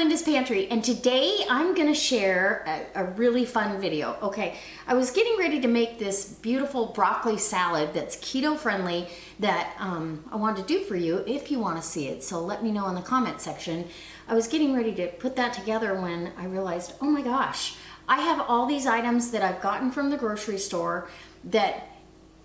Linda's Pantry, and today I'm gonna share a really fun video. Okay, I was getting ready to make this beautiful broccoli salad that's keto friendly that I wanted to do for you if you want to see it, so let me know in the comment section. I was getting ready to put that together when I realized, oh my gosh, I have all these items that I've gotten from the grocery store that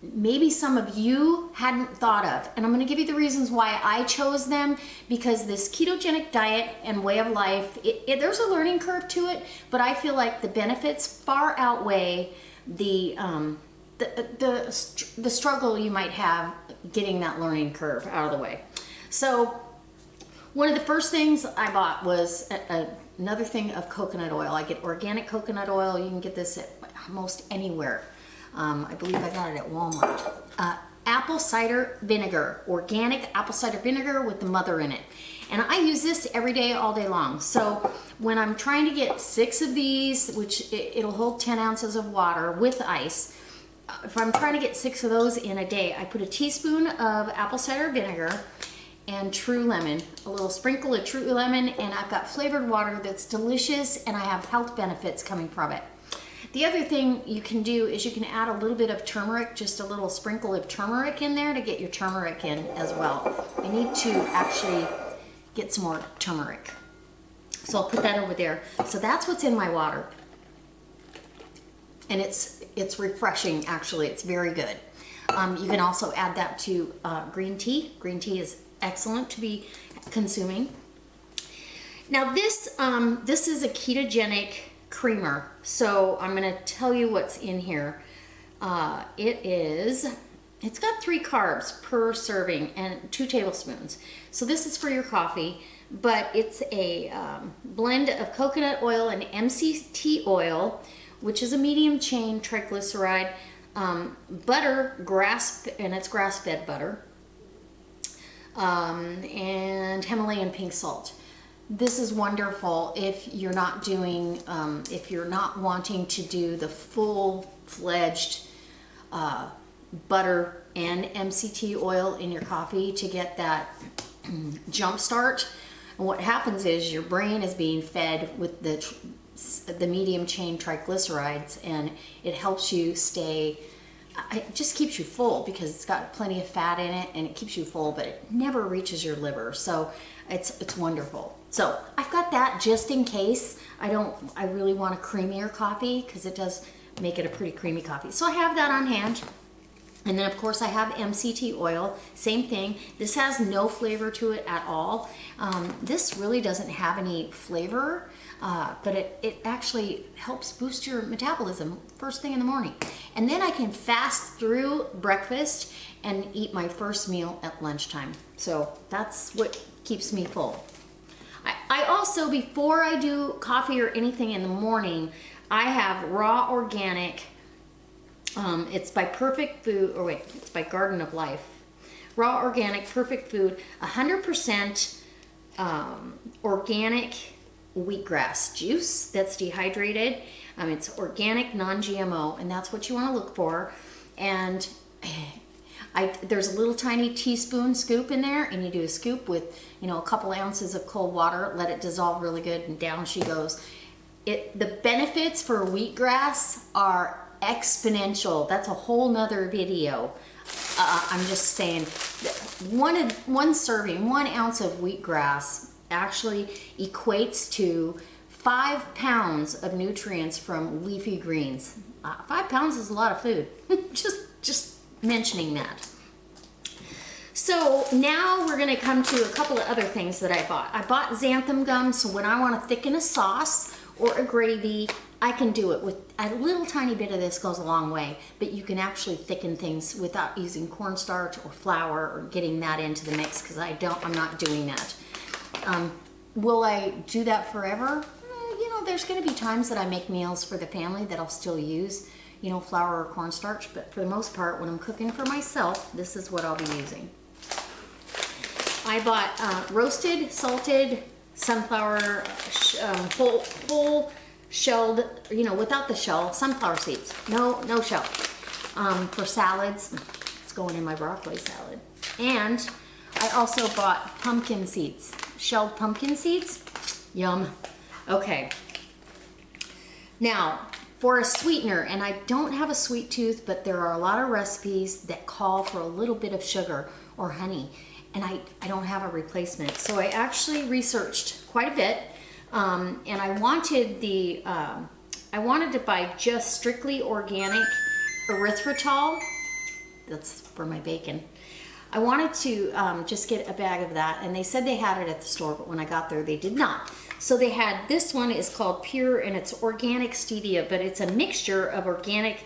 maybe some of you hadn't thought of, and I'm going to give you the reasons why I chose them, because this ketogenic diet and way of life, there's a learning curve to it, but I feel like the benefits far outweigh the struggle you might have getting that learning curve out of the way. So one of the first things I bought was another thing of coconut oil. I get organic coconut oil. You can get this at almost anywhere. I believe I got it at Walmart. Apple cider vinegar, organic apple cider vinegar with the mother in it. And I use this every day, all day long. So when I'm trying to get 6 of these, which it'll hold 10 ounces of water with ice, if I'm trying to get 6 of those in a day, I put a teaspoon of apple cider vinegar and true lemon, a little sprinkle of true lemon, and I've got flavored water that's delicious, and I have health benefits coming from it. The other thing you can do is you can add a little bit of turmeric, just a little sprinkle of turmeric in there to get your turmeric in as well. I need to actually get some more turmeric. So I'll put that over there. So that's what's in my water. And it's refreshing, actually. It's very good. You can also add that to green tea. Green tea is excellent to be consuming. Now this is a ketogenic creamer, so I'm going to tell you what's in here. It's got 3 carbs per serving and 2 tablespoons. So this is for your coffee, but it's a blend of coconut oil and MCT oil, which is a medium chain triglyceride, butter, and it's grass-fed butter, and Himalayan pink salt. This is wonderful if you're not doing, if you're not wanting to do the full-fledged butter and MCT oil in your coffee to get that jump start. And what happens is your brain is being fed with the medium chain triglycerides, and it helps you stay, it just keeps you full because it's got plenty of fat in it, and it keeps you full, but it never reaches your liver. So it's wonderful. So I've got that just in case I really want a creamier coffee, because it does make it a pretty creamy coffee. So I have that on hand. And then of course I have MCT oil, same thing. This has no flavor to it at all. This really doesn't have any flavor, but it actually helps boost your metabolism first thing in the morning. And then I can fast through breakfast and eat my first meal at lunchtime. So that's what keeps me full. I also, before I do coffee or anything in the morning, I have raw organic, it's by Perfect Food, or wait, it's by Garden of Life. Raw organic, perfect food, 100% organic wheatgrass juice that's dehydrated. It's organic, non-GMO, and that's what you want to look for. And there's a little tiny teaspoon scoop in there, and you do a scoop with, a couple ounces of cold water, let it dissolve really good, and down she goes. The benefits for wheatgrass are exponential. That's a whole nother video. I'm just saying, one serving, 1 ounce of wheatgrass actually equates to 5 pounds of nutrients from leafy greens. 5 pounds is a lot of food. just mentioning that. So now we're going to come to a couple of other things that I bought. I bought xanthan gum, so when I want to thicken a sauce or a gravy, I can do it with a little tiny bit of this. Goes a long way, but you can actually thicken things without using cornstarch or flour or getting that into the mix, because I'm not doing that. Will I do that forever? There's going to be times that I make meals for the family that I'll still use, flour or cornstarch, but for the most part, when I'm cooking for myself, this is what I'll be using. I bought roasted, salted sunflower, whole shelled, without the shell, sunflower seeds. No shell. For salads. It's going in my broccoli salad. And I also bought pumpkin seeds, shelled pumpkin seeds. Yum. Okay. Now, for a sweetener, and I don't have a sweet tooth, but there are a lot of recipes that call for a little bit of sugar or honey, and I don't have a replacement. So I actually researched quite a bit, and I wanted to buy just strictly organic erythritol. That's for my bacon. I wanted to just get a bag of that, and they said they had it at the store, but when I got there, they did not. So they had, this one is called Pure, and it's organic stevia, but it's a mixture of organic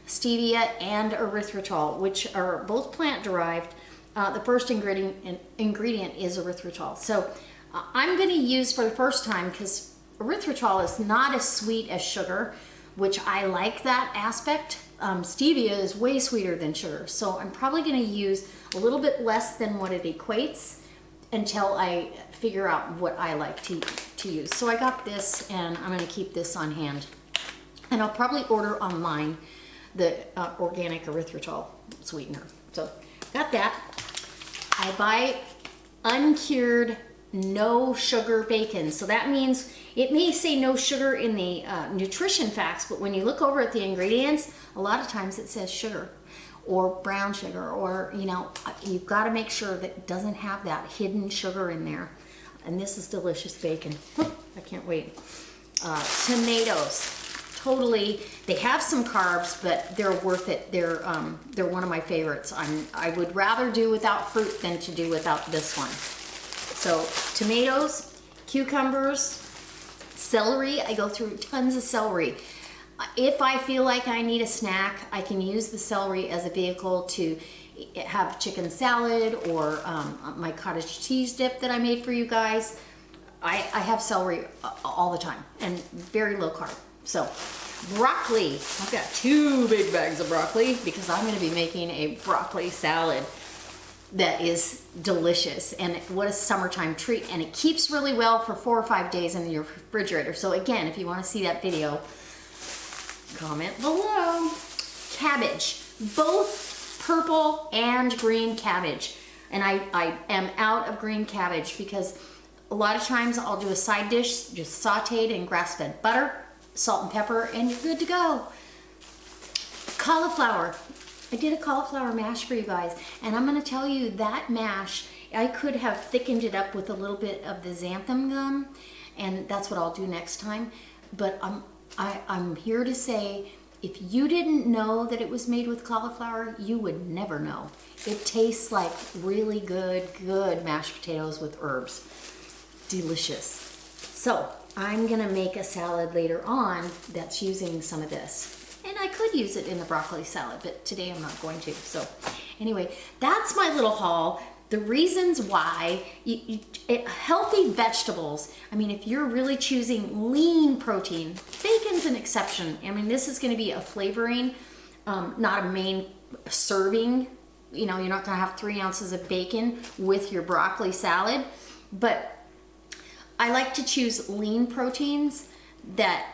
stevia and erythritol, which are both plant-derived. The first ingredient is erythritol. So I'm going to use for the first time, because erythritol is not as sweet as sugar, which I like that aspect. Stevia is way sweeter than sugar, so I'm probably going to use a little bit less than what it equates until I figure out what I like to use. So I got this, and I'm going to keep this on hand, and I'll probably order online the organic erythritol sweetener. So got that. I buy uncured no sugar bacon. So that means it may say no sugar in the nutrition facts, but when you look over at the ingredients, a lot of times it says sugar or brown sugar, or, you know, you've got to make sure that it doesn't have that hidden sugar in there. And this is delicious bacon. I can't wait. Tomatoes. Totally, they have some carbs, but they're worth it. They're one of my favorites. I would rather do without fruit than to do without this one. So tomatoes, cucumbers, celery. I go through tons of celery. If I feel like I need a snack, I can use the celery as a vehicle to have chicken salad, or my cottage cheese dip that I made for you guys. I have celery all the time, and very low carb. So broccoli, I've got 2 big bags of broccoli because I'm going to be making a broccoli salad that is delicious, and what a summertime treat, and it keeps really well for 4 or 5 days in your refrigerator. So again, if you want to see that video, comment below. Cabbage, both purple and green cabbage, and I am out of green cabbage because a lot of times I'll do a side dish just sauteed in grass-fed butter, salt and pepper, and you're good to go. Cauliflower. I did a cauliflower mash for you guys, and I'm going to tell you that mash, I could have thickened it up with a little bit of the xanthan gum, and that's what I'll do next time. But I'm here to say, if you didn't know that it was made with cauliflower, you would never know. It tastes like really good mashed potatoes with herbs. Delicious. So I'm gonna make a salad later on that's using some of this. And I could use it in the broccoli salad, but today I'm not going to. So anyway, that's my little haul. The reasons why, healthy vegetables, I mean, if you're really choosing lean protein, bacon's an exception. I mean, this is gonna be a flavoring, not a main serving. You know, you're not gonna have 3 ounces of bacon with your broccoli salad, but I like to choose lean proteins that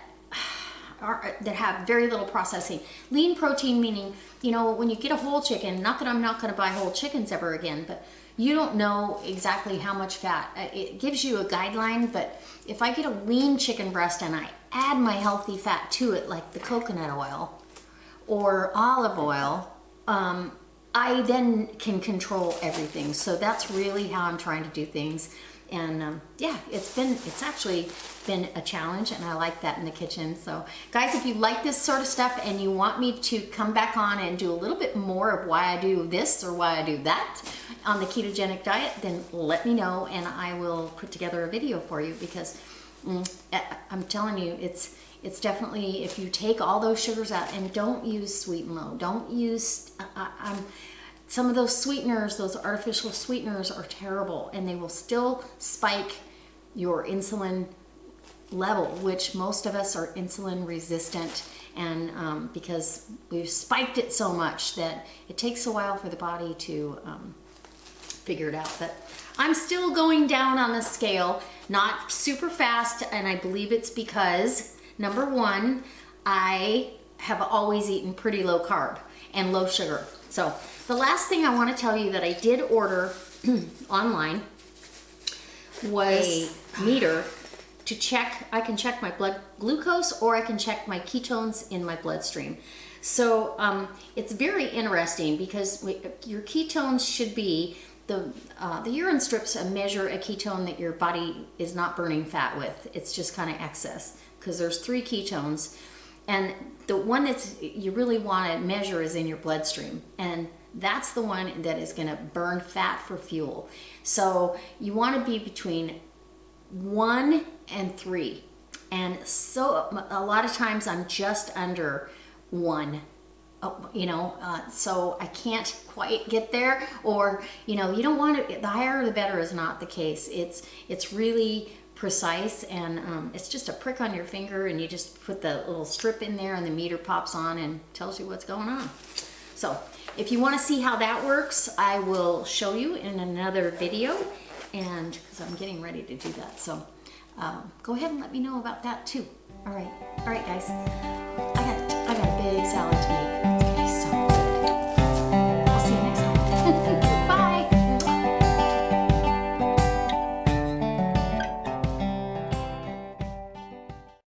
have very little processing. Lean protein meaning, you know, when you get a whole chicken, not that I'm not going to buy whole chickens ever again, but you don't know exactly how much fat. It gives you a guideline, but if I get a lean chicken breast and I add my healthy fat to it, like the coconut oil or olive oil, I then can control everything. So that's really how I'm trying to do things. And yeah, it's actually been a challenge, and I like that in the kitchen. So guys, if you like this sort of stuff and you want me to come back on and do a little bit more of why I do this or why I do that on the ketogenic diet, then let me know and I will put together a video for you, because I'm telling you, it's definitely, if you take all those sugars out, and don't use sweet and low, don't use, some of those sweeteners, those artificial sweeteners are terrible, and they will still spike your insulin level, which most of us are insulin resistant, and because we've spiked it so much that it takes a while for the body to figure it out. But I'm still going down on the scale, not super fast, and I believe it's because, number one, I have always eaten pretty low carb and low sugar. So the last thing I want to tell you that I did order online was a meter to check, I can check my blood glucose, or I can check my ketones in my bloodstream. So it's very interesting because your ketones should be, the urine strips measure a ketone that your body is not burning fat with. It's just kind of excess, because there's 3 ketones. And the one that you really want to measure is in your bloodstream. And that's the one that is going to burn fat for fuel. So you want to be between 1 and 3. And so a lot of times I'm just under 1. So I can't quite get there, or, you don't want to, the higher the better is not the case. It's really precise, and it's just a prick on your finger, and you just put the little strip in there and the meter pops on and tells you what's going on. So if you want to see how that works, I will show you in another video, and because I'm getting ready to do that. So go ahead and let me know about that too. All right guys, I got a big salad